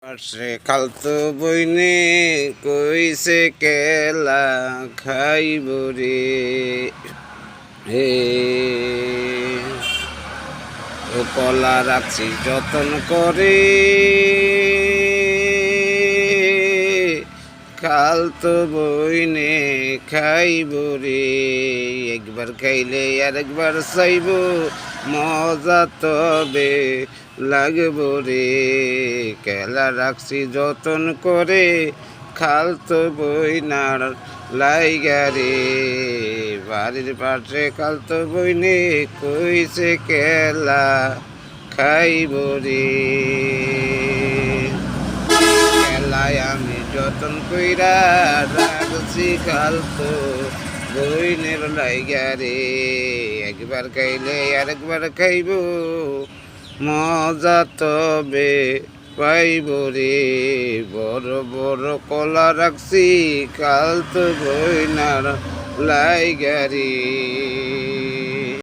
সে খালতো বইনে কইছে কেলা খাইব রে হে ও কলা রাখছি যতন করে খালতো বইনে খাইব রে একবার খাইলে আরেকবার চাইব মজা তবে লাগব রে কেলা রাখছি যতন করে খালতো বইনার লাইগা রে বাড়ির পাশে খালতো বইনে কইছে কেলা খাইব রে কেলায় আমি যতন কইরা রাখছি খালতো বইনের লাইগা রে একবার খাইলে আরেকবার খাইব মজা তবে পাইব রে বড় বড় কলা রাখছি খালতো বইনার লাইগা রে।